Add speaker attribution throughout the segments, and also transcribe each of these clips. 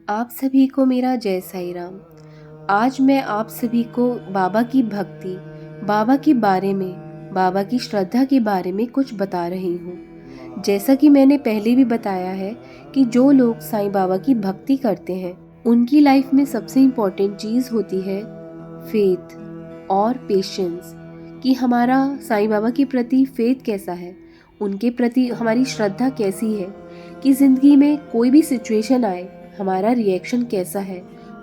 Speaker 1: आप सभी को मेरा जय साईं राम। आज मैं आप सभी को बाबा की भक्ति, बाबा के बारे में, बाबा की श्रद्धा के बारे में कुछ बता रही हूँ। जैसा कि मैंने पहले भी बताया है कि जो लोग साईं बाबा की भक्ति करते हैं, उनकी लाइफ में सबसे इम्पोर्टेंट चीज़ होती है फेथ और पेशेंस, कि हमारा साईं बाबा के प्रति फेथ कैसा है, उनके प्रति हमारी श्रद्धा कैसी है, कि ज़िंदगी में कोई भी सिचुएशन आए हमारा रिएक्शन कैसा है।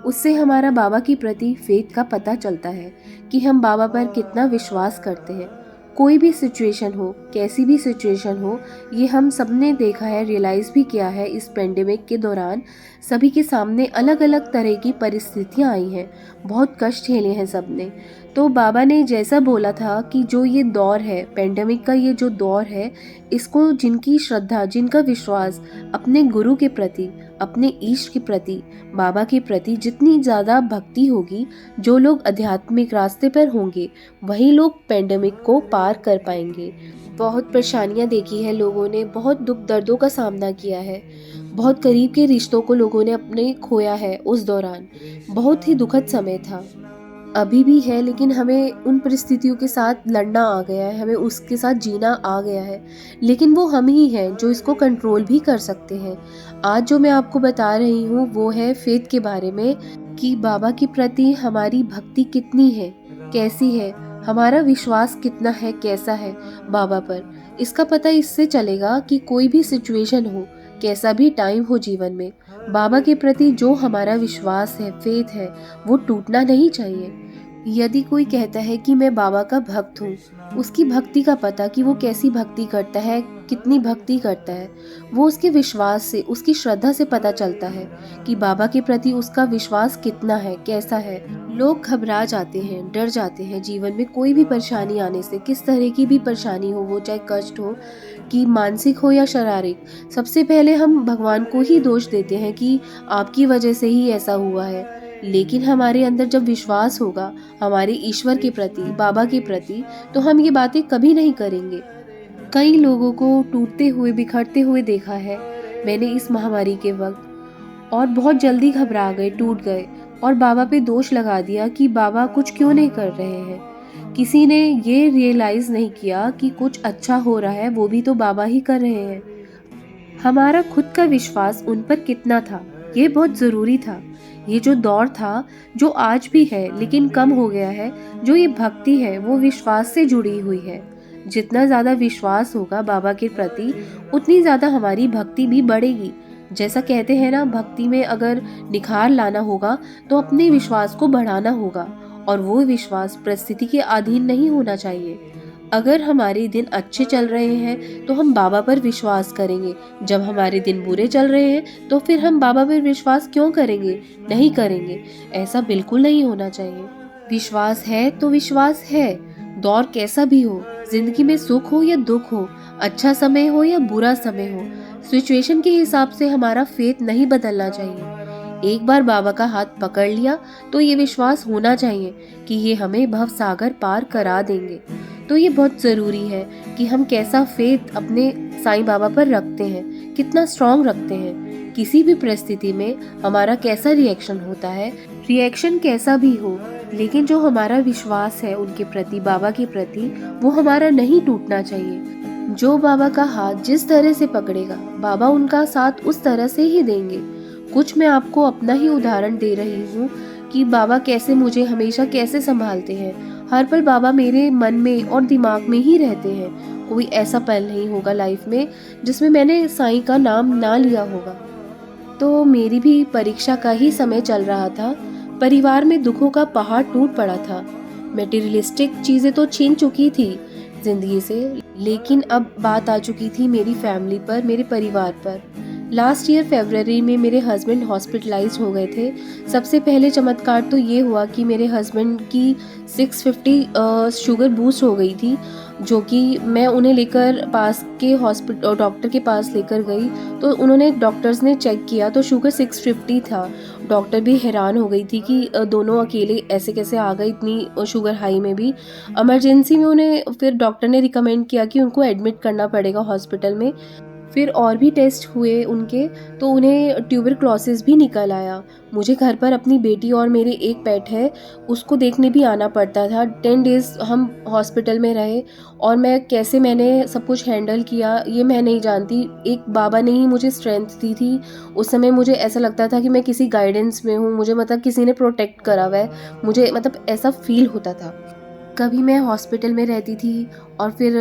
Speaker 1: उससे हमारा बाबा के प्रति फेथ का पता चलता है कि हम बाबा पर कितना विश्वास करते हैं। कोई भी सिचुएशन हो, कैसी भी सिचुएशन हो, ये हम सब ने देखा है, रियलाइज़ भी किया है। इस पेंडेमिक के दौरान सभी के सामने अलग अलग तरह की परिस्थितियाँ आई हैं, बहुत कष्ट झेले हैं सब ने। तो बाबा ने जैसा बोला था कि जो ये दौर है, पेंडेमिक का ये जो दौर है, इसको जिनकी श्रद्धा, जिनका विश्वास अपने गुरु के प्रति, अपने ईष्ट के प्रति, बाबा के प्रति जितनी ज़्यादा भक्ति होगी, जो लोग आध्यात्मिक रास्ते पर होंगे, वही लोग पेंडेमिक को पार कर पाएंगे। बहुत परेशानियां देखी है लोगों ने, बहुत दुख दर्दों का सामना किया है, बहुत करीब के रिश्तों को लोगों ने अपने खोया है। उस दौरान बहुत ही दुखद समय था, अभी भी है, लेकिन हमें उन परिस्थितियों के साथ लड़ना आ गया है, हमें उसके साथ जीना आ गया है। लेकिन वो हम ही हैं जो इसको कंट्रोल भी कर सकते हैं। आज जो मैं आपको बता रही हूँ वो है फेथ के बारे में, कि बाबा के प्रति हमारी भक्ति कितनी है, कैसी है, हमारा विश्वास कितना है, कैसा है बाबा पर। इसका पता इससे चलेगा कि कोई भी सिचुएशन हो, कैसा भी टाइम हो जीवन में, बाबा के प्रति जो हमारा विश्वास है, फेथ है, वो टूटना नहीं चाहिए। यदि कोई कहता है कि मैं बाबा का भक्त हूँ, उसकी भक्ति का पता कि वो कैसी भक्ति करता है, कितनी भक्ति करता है, वो उसके विश्वास से, उसकी श्रद्धा से पता चलता है कि बाबा के प्रति उसका विश्वास कितना है, कैसा है। लोग घबरा जाते हैं, डर जाते हैं जीवन में कोई भी परेशानी आने से, किस तरह की भी परेशानी हो, वो चाहे कष्ट हो, कि मानसिक हो या शारीरिक। सबसे पहले हम भगवान को ही दोष देते हैं कि आपकी वजह से ही ऐसा हुआ है। लेकिन हमारे अंदर जब विश्वास होगा हमारे ईश्वर के प्रति, बाबा के प्रति, तो हम ये बातें कभी नहीं करेंगे। कई लोगों को टूटते हुए, बिखरते हुए देखा है मैंने इस महामारी के वक्त, और बहुत जल्दी घबरा गए, टूट गए और बाबा पे दोष लगा दिया कि बाबा कुछ क्यों नहीं कर रहे हैं। किसी ने ये रियलाइज़ नहीं किया कि कुछ अच्छा हो रहा है, वो भी तो बाबा ही कर रहे हैं। हमारा खुद का विश्वास उन पर कितना था, ये बहुत ज़रूरी था। ये जो दौर था, जो आज भी है लेकिन कम हो गया है, जो ये भक्ति है वो विश्वास से जुड़ी हुई है। जितना ज़्यादा विश्वास होगा बाबा के प्रति, उतनी ज़्यादा हमारी भक्ति भी बढ़ेगी। जैसा कहते हैं ना, भक्ति में अगर निखार लाना होगा तो अपने विश्वास को बढ़ाना होगा, और वो विश्वास परिस्थिति के अधीन नहीं होना चाहिए। अगर हमारे दिन अच्छे चल रहे हैं तो हम बाबा पर विश्वास करेंगे, जब हमारे दिन बुरे चल रहे हैं तो फिर हम बाबा पर विश्वास क्यों करेंगे, नहीं करेंगे। ऐसा बिल्कुल नहीं होना चाहिए। विश्वास है तो विश्वास है, दौर कैसा भी हो, जिंदगी में सुख हो या दुख हो, अच्छा समय हो या बुरा समय हो, सिचुएशन के हिसाब से हमारा फेथ नहीं बदलना चाहिए। एक बार बाबा का हाथ पकड़ लिया तो ये विश्वास होना चाहिए कि ये हमें भव सागर पार करा देंगे। तो ये बहुत ज़रूरी है कि हम कैसा फेथ अपने साईं बाबा पर रखते हैं, कितना स्ट्रॉन्ग रखते हैं। किसी भी परिस्थिति में हमारा कैसा रिएक्शन होता है, रिएक्शन कैसा भी हो, लेकिन जो हमारा विश्वास है उनके प्रति, बाबा के प्रति, वो हमारा नहीं टूटना चाहिए। जो बाबा का हाथ जिस तरह से पकड़ेगा, बाबा उनका साथ उस तरह से ही देंगे। कुछ मैं आपको अपना ही उदाहरण दे रही हूँ कि बाबा कैसे मुझे हमेशा कैसे संभालते हैं। हर पल बाबा मेरे मन में और दिमाग में ही रहते हैं। कोई ऐसा पल नहीं होगा लाइफ में जिसमें मैंने साईं का नाम ना लिया होगा। तो मेरी भी परीक्षा का ही समय चल रहा था। परिवार में दुखों का पहाड़ टूट पड़ा था। मटेरियलिस्टिक चीज़ें तो छीन चुकी थी ज़िंदगी से, लेकिन अब बात आ चुकी थी मेरी फैमिली पर, मेरे परिवार पर। लास्ट ईयर फरवरी में मेरे हस्बैंड हॉस्पिटलाइज हो गए थे। सबसे पहले चमत्कार तो ये हुआ कि मेरे हस्बैंड की 650 शुगर बूस्ट हो गई थी, जो कि मैं उन्हें लेकर पास के हॉस्पिटल डॉक्टर के पास लेकर गई। तो उन्होंने, डॉक्टर्स ने चेक किया तो शुगर 650 था। डॉक्टर भी हैरान हो गई थी कि दोनों अकेले ऐसे कैसे आ गए इतनी शुगर हाई में भी। इमरजेंसी में उन्हें फिर डॉक्टर ने रिकमेंड किया कि उनको एडमिट करना पड़ेगा हॉस्पिटल में। फिर और भी टेस्ट हुए उनके, तो उन्हें ट्यूबरक्लोसिस भी निकल आया। मुझे घर पर अपनी बेटी और मेरे एक पेट है, उसको देखने भी आना पड़ता था। 10 डेज़ हम हॉस्पिटल में रहे और मैंने सब कुछ हैंडल किया ये मैं नहीं जानती। एक बाबा ने ही मुझे स्ट्रेंथ दी थी। उस समय मुझे ऐसा लगता था कि मैं किसी गाइडेंस में हूँ, मुझे मतलब किसी ने प्रोटेक्ट करा हुआ है, मुझे मतलब ऐसा फ़ील होता था। कभी मैं हॉस्पिटल में रहती थी और फिर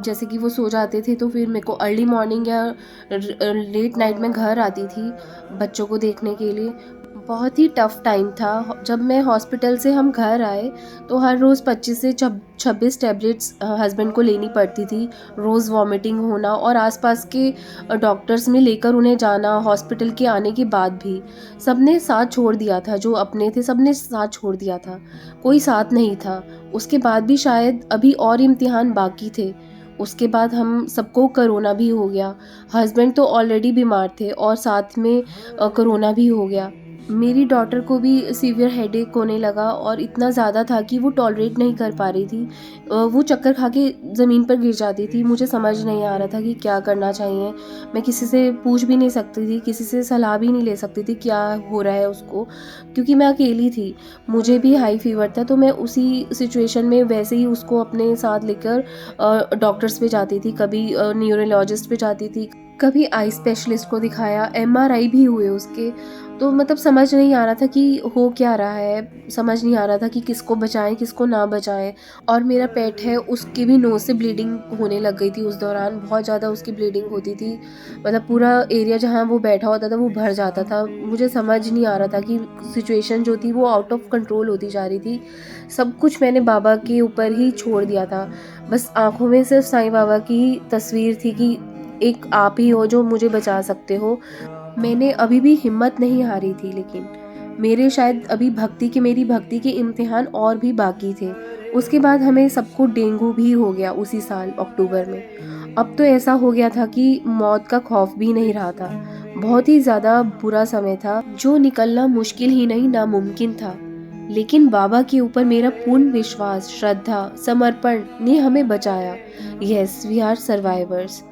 Speaker 1: जैसे कि वो सो जाते थे तो फिर मेरे को अर्ली मॉर्निंग या लेट नाइट में घर आती थी बच्चों को देखने के लिए। बहुत ही टफ़ टाइम था। जब मैं हॉस्पिटल से हम घर आए तो हर रोज़ 25 से 26 टैबलेट्स हस्बैंड को लेनी पड़ती थी। रोज़ वॉमिटिंग होना और आसपास के डॉक्टर्स में लेकर उन्हें जाना, हॉस्पिटल के आने के बाद भी सबने साथ छोड़ दिया था। जो अपने थे सबने साथ छोड़ दिया था, कोई साथ नहीं था। उसके बाद भी शायद अभी और इम्तिहान बाकी थे। उसके बाद हम सबको कोरोना भी हो गया। हस्बैंड तो ऑलरेडी बीमार थे और साथ में कोरोना भी हो गया। मेरी डॉटर को भी सीवियर हेडेक होने लगा और इतना ज़्यादा था कि वो टॉलरेट नहीं कर पा रही थी। वो चक्कर खा के ज़मीन पर गिर जाती थी। मुझे समझ नहीं आ रहा था कि क्या करना चाहिए। मैं किसी से पूछ भी नहीं सकती थी, किसी से सलाह भी नहीं ले सकती थी क्या हो रहा है उसको, क्योंकि मैं अकेली थी। मुझे भी हाई फीवर था तो मैं उसी सिचुएशन में वैसे ही उसको अपने साथ लेकर डॉक्टर्स पे जाती थी, कभी न्यूरोलॉजिस्ट पे जाती थी, कभी आई स्पेशलिस्ट को दिखाया, एमआरआई भी हुए उसके। तो मतलब समझ नहीं आ रहा था कि हो क्या रहा है, समझ नहीं आ रहा था कि किसको बचाएं किसको ना बचाएं। और मेरा पेट है, उसकी भी नोज़ से ब्लीडिंग होने लग गई थी उस दौरान, बहुत ज़्यादा उसकी ब्लीडिंग होती थी। मतलब पूरा एरिया जहाँ वो बैठा होता था वो भर जाता था। मुझे समझ नहीं आ रहा था कि सिचुएशन जो थी वो आउट ऑफ कंट्रोल होती जा रही थी। सब कुछ मैंने बाबा के ऊपर ही छोड़ दिया था। बस आँखों में सिर्फ साईं बाबा की ही तस्वीर थी कि एक आप ही हो जो मुझे बचा सकते हो। मैंने अभी भी हिम्मत नहीं हारी थी, लेकिन मेरी भक्ति के इम्तिहान और भी बाकी थे। उसके बाद हमें सबको डेंगू भी हो गया उसी साल अक्टूबर में। अब तो ऐसा हो गया था कि मौत का खौफ भी नहीं रहा था। बहुत ही ज़्यादा बुरा समय था, जो निकलना मुश्किल ही नहीं नामुमकिन था। लेकिन बाबा के ऊपर मेरा पूर्ण विश्वास, श्रद्धा, समर्पण ने हमें बचाया। Yes, we are survivors.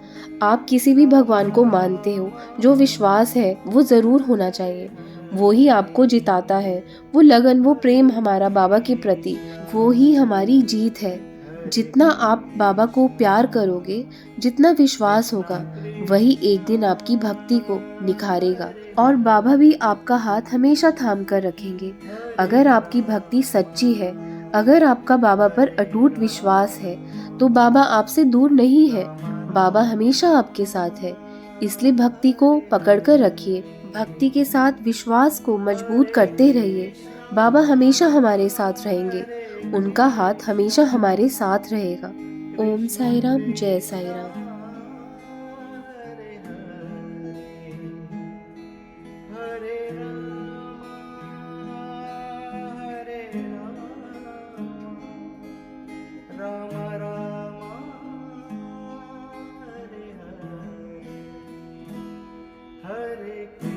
Speaker 1: आप किसी भी भगवान को मानते हो, जो विश्वास है वो ज़रूर होना चाहिए। वो ही आपको जिताता है। वो लगन, वो प्रेम हमारा बाबा के प्रति, वो ही हमारी जीत है। जितना आप बाबा को प्यार करोगे, जितना विश्वास होगा, वही एक दिन आपकी भक्ति को निखारेगा। और बाबा भी आपका हाथ हमेशा थाम कर रखेंगे। अगर आपकी भक्ति सच्ची है, अगर आपका बाबा पर अटूट विश्वास है, तो बाबा आपसे दूर नहीं है। बाबा हमेशा आपके साथ है। इसलिए भक्ति को पकड़ कर रखिए। भक्ति के साथ विश्वास को मजबूत करते रहिए। बाबा हमेशा हमारे साथ रहेंगे। उनका हाथ हमेशा हमारे साथ रहेगा। ओम साई राम, जय साई राम।
Speaker 2: राम राम हरे हरे